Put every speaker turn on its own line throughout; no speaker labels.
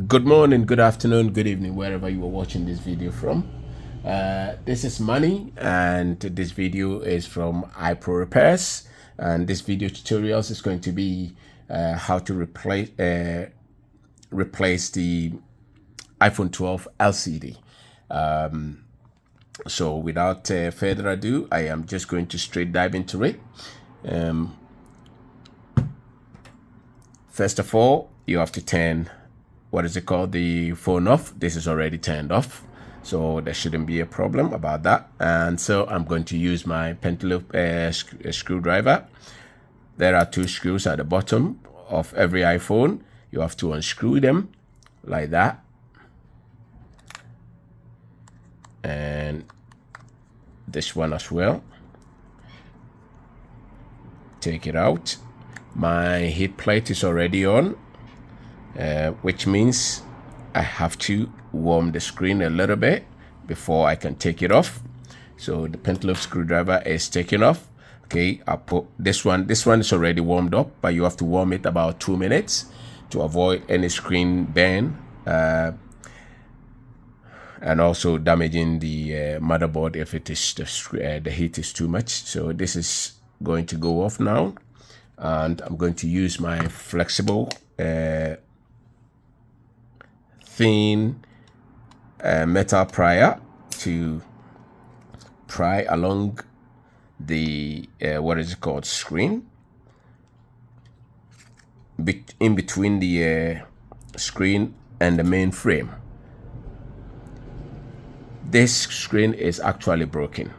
Good morning, good afternoon, good evening, wherever you are watching this video from. This is Money, and this video is from iPro Repairs. And this video tutorials is going to be how to replace the iPhone 12 LCD. So without further ado, I am just going to straight dive into it. First of all, you have to turn the phone off. This is already turned off, so there shouldn't be a problem about that. And so I'm going to use my Pentaloop screwdriver. There are two screws at the bottom of every iPhone. You have to unscrew them like that, and this one as well. Take it out. My heat plate is already on, which means I have to warm the screen a little bit before I can take it off. So the Pentaloop screwdriver is taken off. Okay, I'll put this one. This one is already warmed up, but you have to warm it about 2 minutes to avoid any screen burn and also damaging the motherboard if it is the heat is too much. So this is going to go off now, and I'm going to use my flexible thin metal prier to pry along the screen in between the screen and the main frame. This screen is actually broken,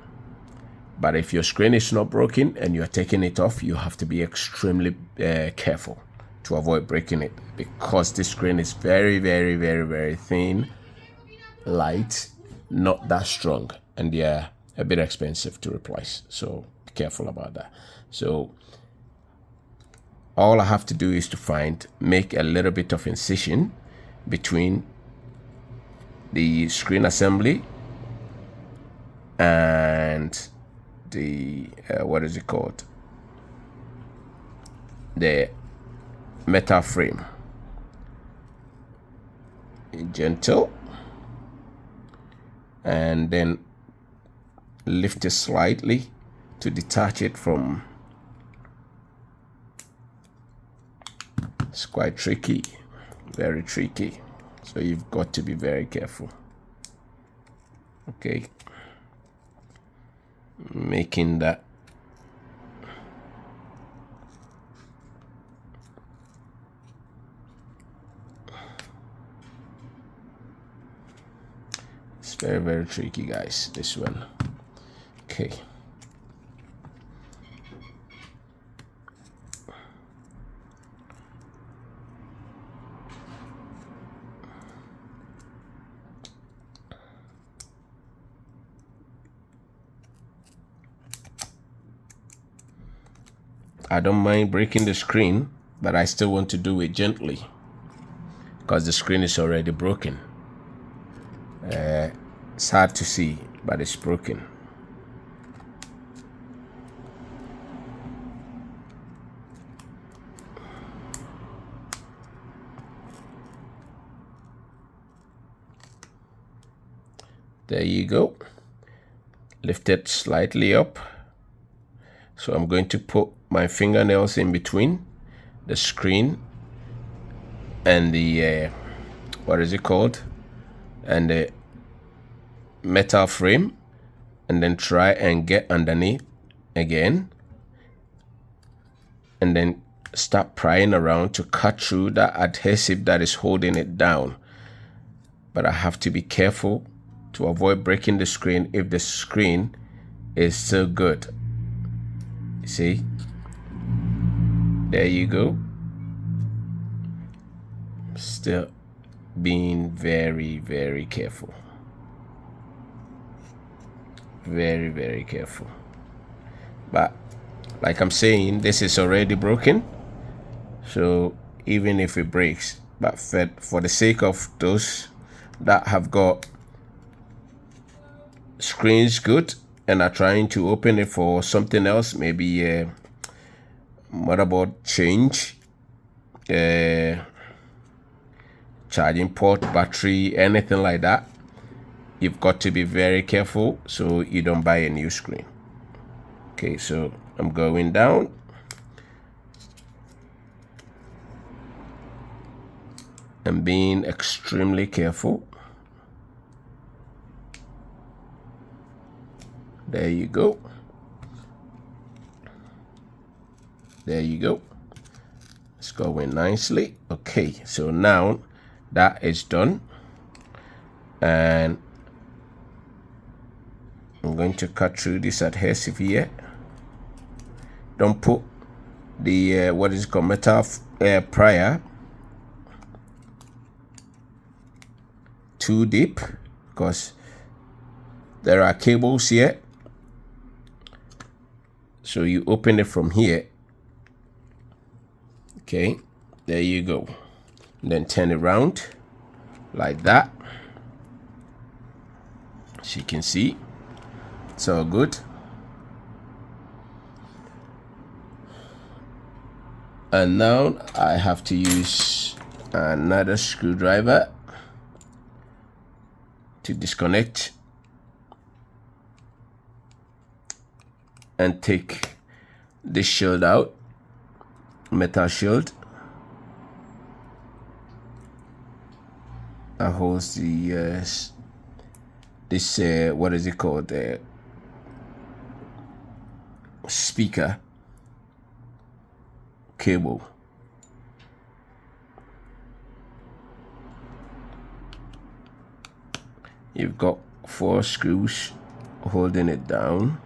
but if your screen is not broken and you're taking it off, you have to be extremely careful to avoid breaking it, because this screen is very, very, very, very thin, light, not that strong, and they're a bit expensive to replace. So be careful about that. So all I have to do is to make a little bit of incision between the screen assembly and the the metal frame. Gentle, and then lift it slightly to detach it from. It's quite tricky, very tricky, so you've got to be very careful. Okay, making that it's very, very tricky, guys, this one. Okay, I don't mind breaking the screen, but I still want to do it gently because the screen is already broken. It's hard to see, but it's broken. There you go. Lift it slightly up. So I'm going to put my fingernails in between the screen and the and the metal frame, and then try and get underneath again, and then start prying around to cut through that adhesive that is holding it down. But I have to be careful to avoid breaking the screen if the screen is still good. See, there you go. Still being very, very careful, very, very careful. But like I'm saying, this is already broken, so even if it breaks, but for the sake of those that have got screens good and are trying to open it for something else, maybe a motherboard change, charging port, battery, anything like that, you've got to be very careful so you don't buy a new screen. Okay, so I'm going down. I'm being extremely careful. There you go. There you go. It's going nicely. Okay, so now that is done, and I'm going to cut through this adhesive here. Don't put the what is called metal prior too deep, because there are cables here. So you open it from here. Okay, there you go. Then turn it around like that. As you can see, it's all good. And now I have to use another screwdriver to disconnect and take this shield out, metal shield that holds the this what is it called, speaker cable. You've got 4 screws holding it down.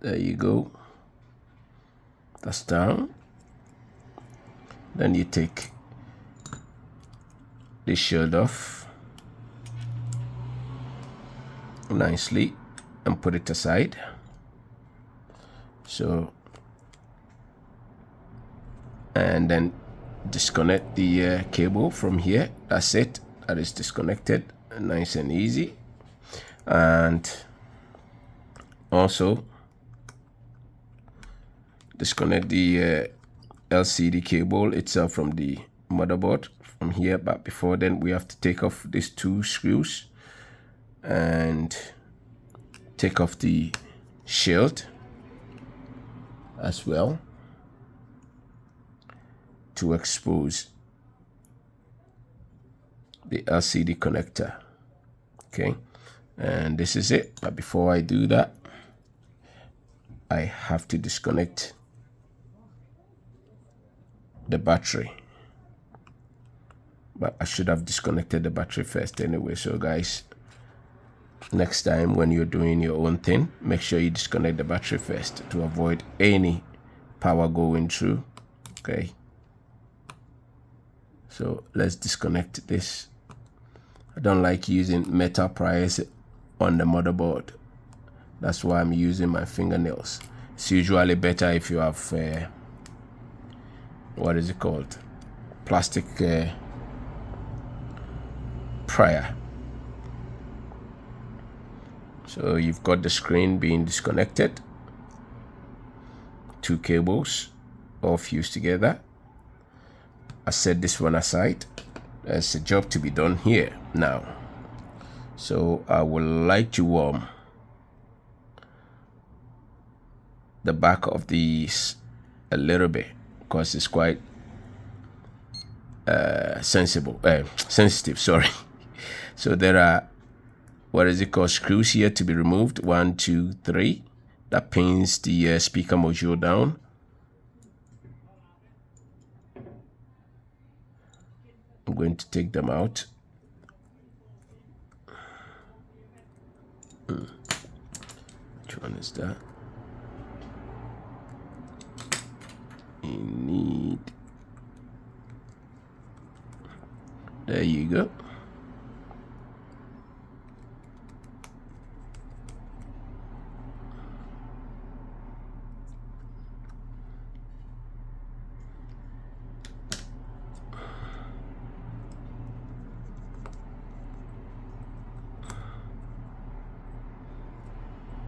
There you go. That's down. Then you take this shield off nicely and put it aside. So, and then disconnect the cable from here. That's it. That is disconnected. Nice and easy. And also disconnect the LCD cable itself from the motherboard from here. But before then, we have to take off these 2 screws and take off the shield as well to expose the LCD connector. Okay, and this is it. But before I do that, I have to disconnect the battery. But I should have disconnected the battery first anyway. So guys, next time when you're doing your own thing, make sure you disconnect the battery first to avoid any power going through. Okay, so let's disconnect this. I don't like using metal priors on the motherboard. That's why I'm using my fingernails. It's usually better if you have what is it called, plastic prior. So you've got the screen being disconnected, 2 cables all fused together. I set this one aside. There's a job to be done here now. So I would like to warm the back of these a little bit, because it's quite sensitive, sorry. So there are, what is it called, screws here to be removed. 1, 2, 3. That pins the speaker module down. I'm going to take them out. Which one is that? You need, there you go.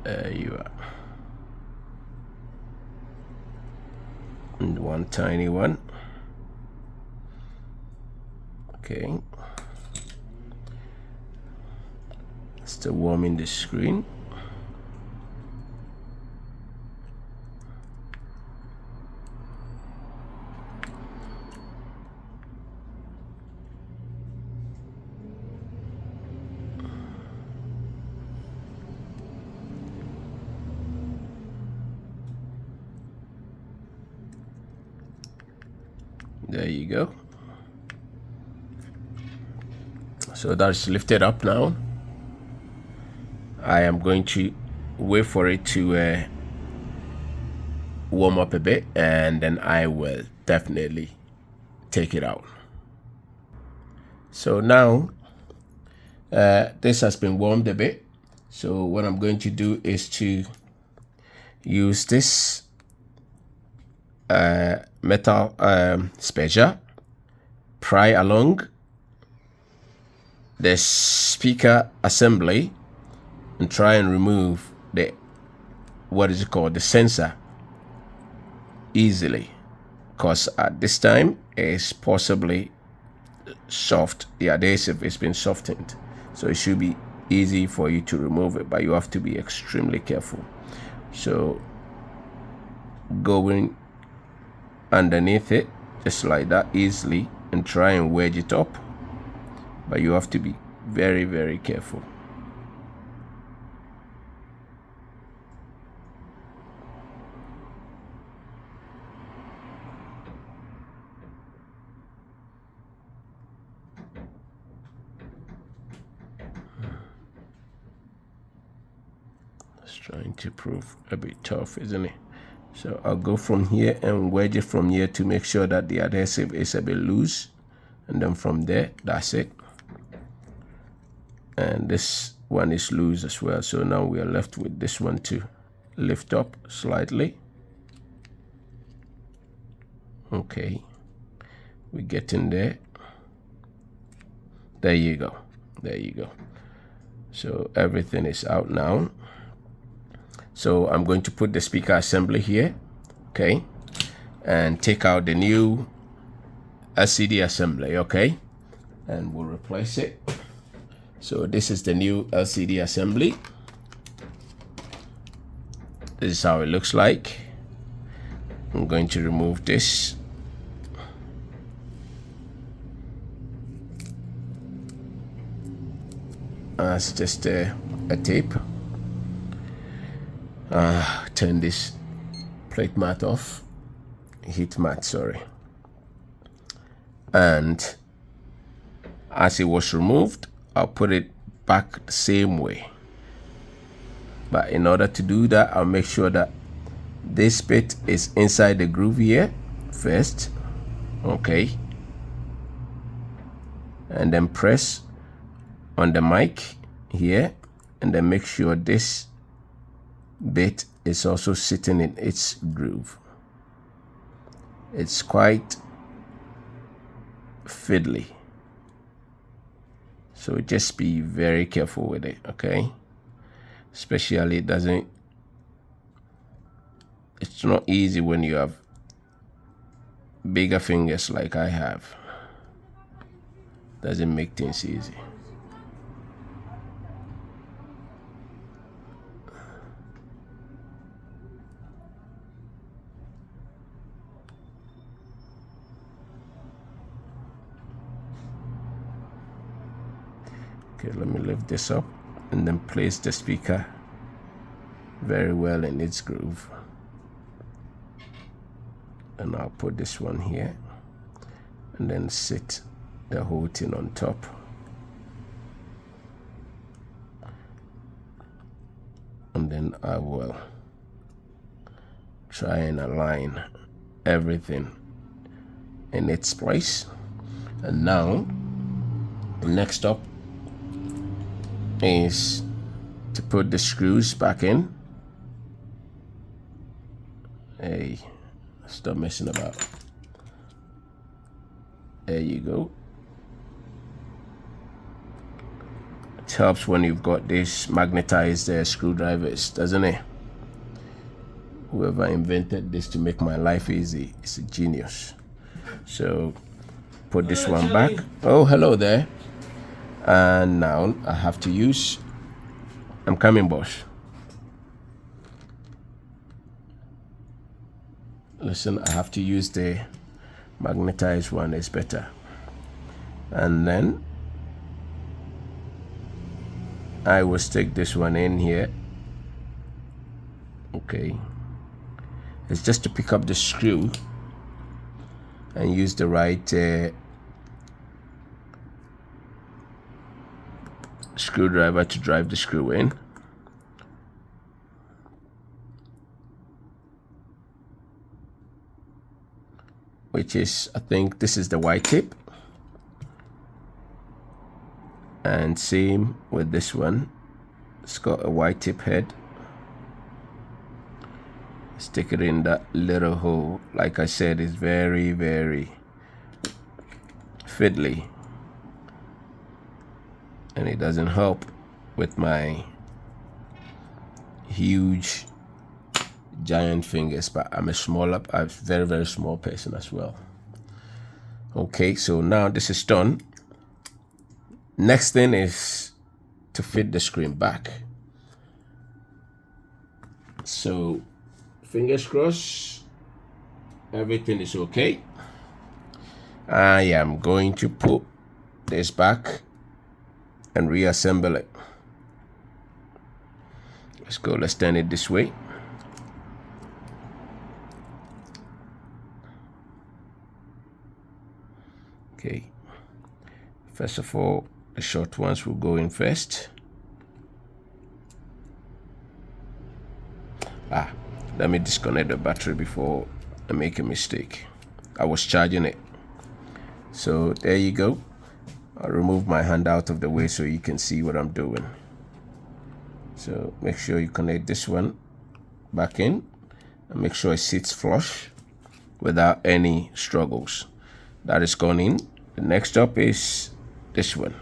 There you are. And one tiny one. Okay. Still warming the screen. There you go. So that's lifted up now. I am going to wait for it to warm up a bit, and then I will definitely take it out. So now this has been warmed a bit. So what I'm going to do is to use this metal spatula, pry along the speaker assembly and try and remove the, what is it called, the sensor easily, because at this time it's possibly soft. The adhesive has been softened, so it should be easy for you to remove it, but you have to be extremely careful. So going underneath it just like that easily and try and wedge it up, but you have to be very, very careful. It's trying to prove a bit tough, isn't it? So I'll go from here and wedge it from here to make sure that the adhesive is a bit loose, and then from there, that's it. And this one is loose as well, so now we are left with this one to lift up slightly. Okay, we get in there. There you go, there you go. So everything is out now. So I'm going to put the speaker assembly here, okay, and take out the new LCD assembly, okay, and we'll replace it. So this is the new LCD assembly. This is how it looks like. I'm going to remove this. It's just a tape. Turn this plate mat off, heat mat, sorry. And as it was removed, I'll put it back the same way. But in order to do that, I'll make sure that this bit is inside the groove here first, okay, and then press on the mic here, and then make sure this bit is also sitting in its groove. It's quite fiddly, so just be very careful with it, okay? Especially it's not easy when you have bigger fingers like I have. Doesn't make things easy. Okay, let me lift this up and then place the speaker very well in its groove. And I'll put this one here and then sit the whole thing on top. And then I will try and align everything in its place. And now, next up is to put the screws back in. Hey, stop messing about. There you go. It helps when you've got these magnetized screwdrivers, doesn't it? Whoever invented this to make my life easy is a genius. So put this one back. Oh, hello there. And now I have to use, I'm coming, boss. Listen, I have to use the magnetized one, it's better. And then I will stick this one in here. Okay. It's just to pick up the screw and use the right screwdriver to drive the screw in. Which is, I think this is the white tip. And same with this one. It's got a white tip head. Stick it in that little hole. Like I said, it's very, very fiddly. And it doesn't help with my huge giant fingers, but I'm a very, very small person as well. Okay, so now this is done. Next thing is to fit the screen back. So fingers crossed, everything is okay. I am going to put this back and reassemble it. Let's go, let's turn it this way. Okay, first of all, the short ones will go in first. Let me disconnect the battery before I make a mistake. I was charging it. So there you go. I'll remove my hand out of the way so you can see what I'm doing. So make sure you connect this one back in and make sure it sits flush without any struggles. That is gone in. The next up is this one.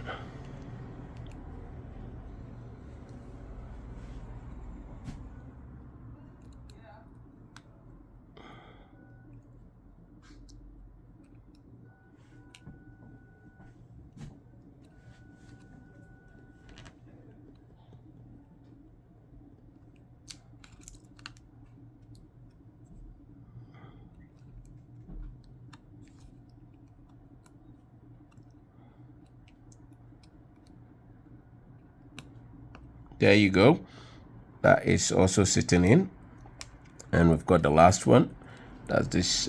There you go. That is also sitting in. And we've got the last one. That's this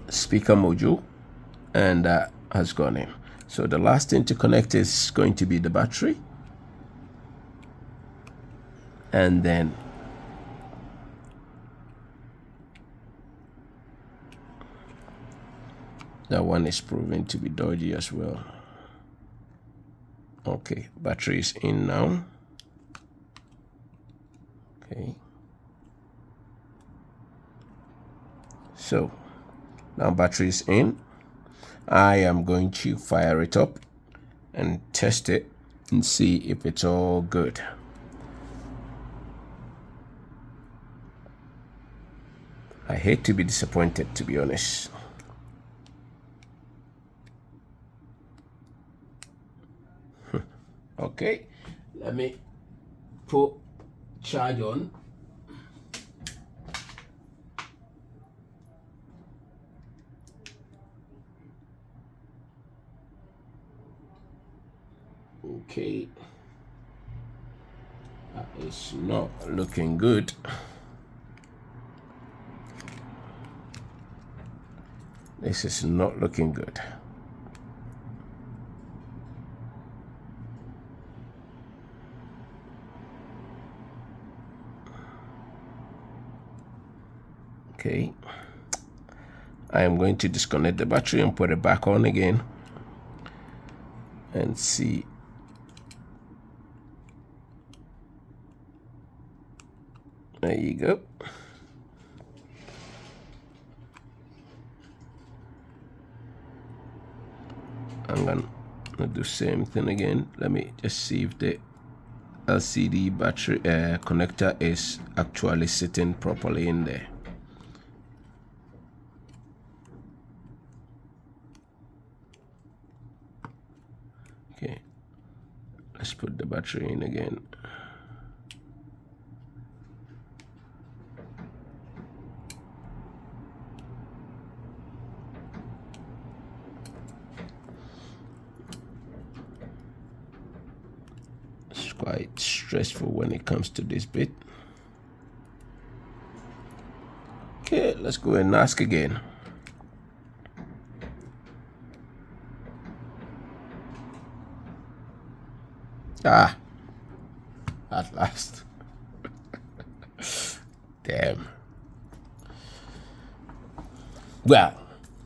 speaker module. And that has gone in. So the last thing to connect is going to be the battery. And then that one is proving to be dodgy as well. Okay, battery is in now. Okay. So now battery is in. I am going to fire it up and test it and see if it's all good. I hate to be disappointed, to be honest. Okay, let me put charge on. Okay, that is not looking good. This is not looking good. Okay, I am going to disconnect the battery and put it back on again and see. There you go. I'm gonna do the same thing again. Let me just see if the LCD battery connector is actually sitting properly in there. Okay, let's put the battery in again. It's quite stressful when it comes to this bit. Okay, let's go and ask again. Ah, at last. Damn. Well,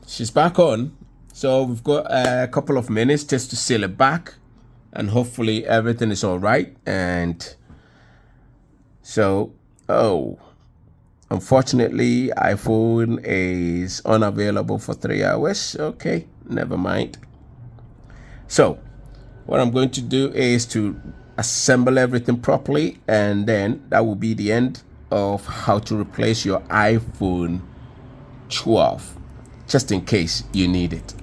she's back on. So we've got a couple of minutes just to seal it back, and hopefully everything is all right. And so, unfortunately, iPhone is unavailable for 3 hours. Okay, never mind. So what I'm going to do is to assemble everything properly, and then that will be the end of how to replace your iPhone 12, just in case you need it.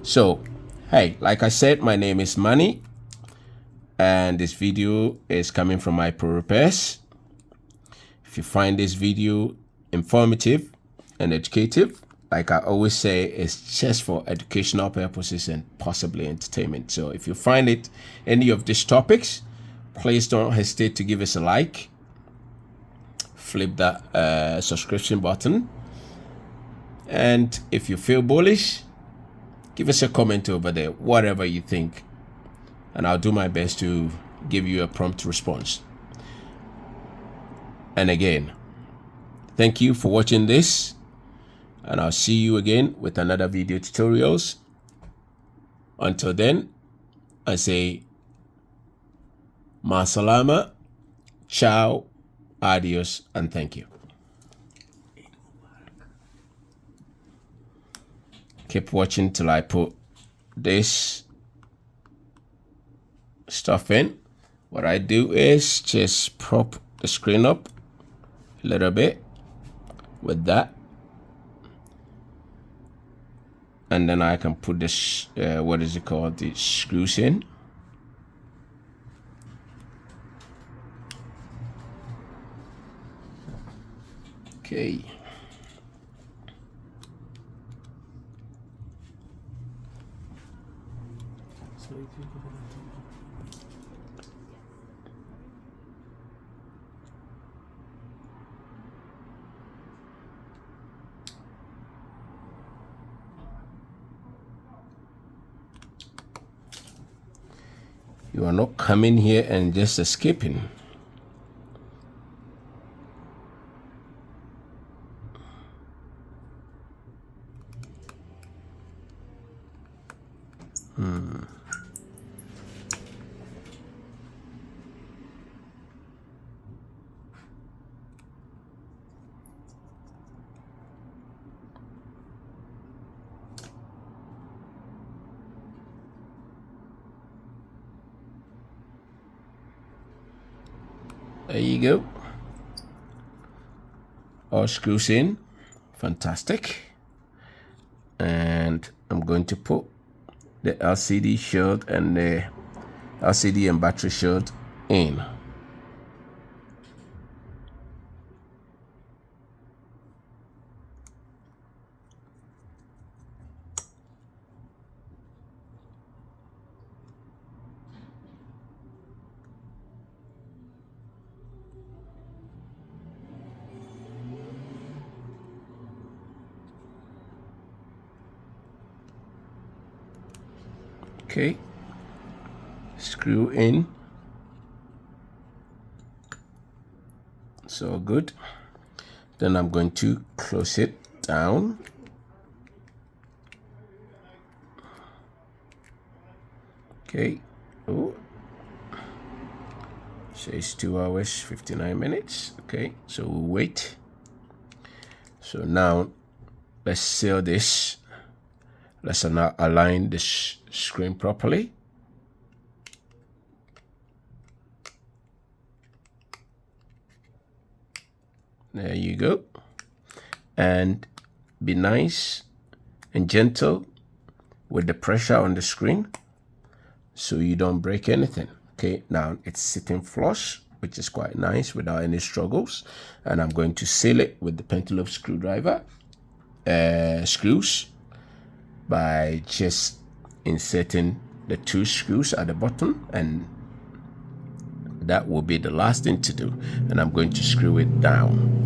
So, hey, like I said, my name is Manny, and this video is coming from iPro-Repairs. If you find this video informative and educative, like I always say, it's just for educational purposes and possibly entertainment. So if you find it any of these topics, please don't hesitate to give us a like, flip that subscription button, and if you feel bullish, give us a comment over there, whatever you think, and I'll do my best to give you a prompt response. And again, thank you for watching this, and I'll see you again with another video tutorials. Until then, I say ma salama, ciao, adios, and thank you. Keep watching till I put this stuff in. What I do is just prop the screen up a little bit with that, and then I can put this what is it called, the screws in. Okay, you are not coming here and just escaping. There you go. All screws in. Fantastic. And I'm going to put the LCD shield and the LCD and battery shield in. Okay, screw in. So good. Then I'm going to close it down. Okay. Oh, says 2 hours 59 minutes. Okay, so we'll wait. So now let's seal this Let's now align the screen properly. There you go. And be nice and gentle with the pressure on the screen so you don't break anything. Okay, now it's sitting flush, which is quite nice without any struggles. And I'm going to seal it with the Pentalobe screwdriver screws by just inserting the 2 screws at the bottom, and that will be the last thing to do. And I'm going to screw it down.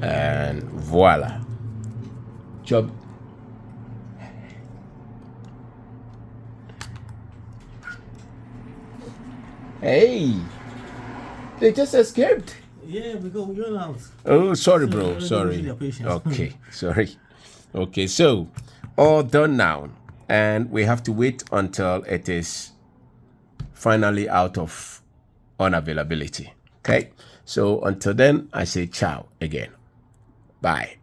And voila. Job. Hey, they just escaped.
Yeah, because we're going out.
Oh, sorry, bro. Sorry. Okay, sorry. Okay, so all done now. And we have to wait until it is finally out of unavailability. Okay, so until then, I say ciao again. Bye.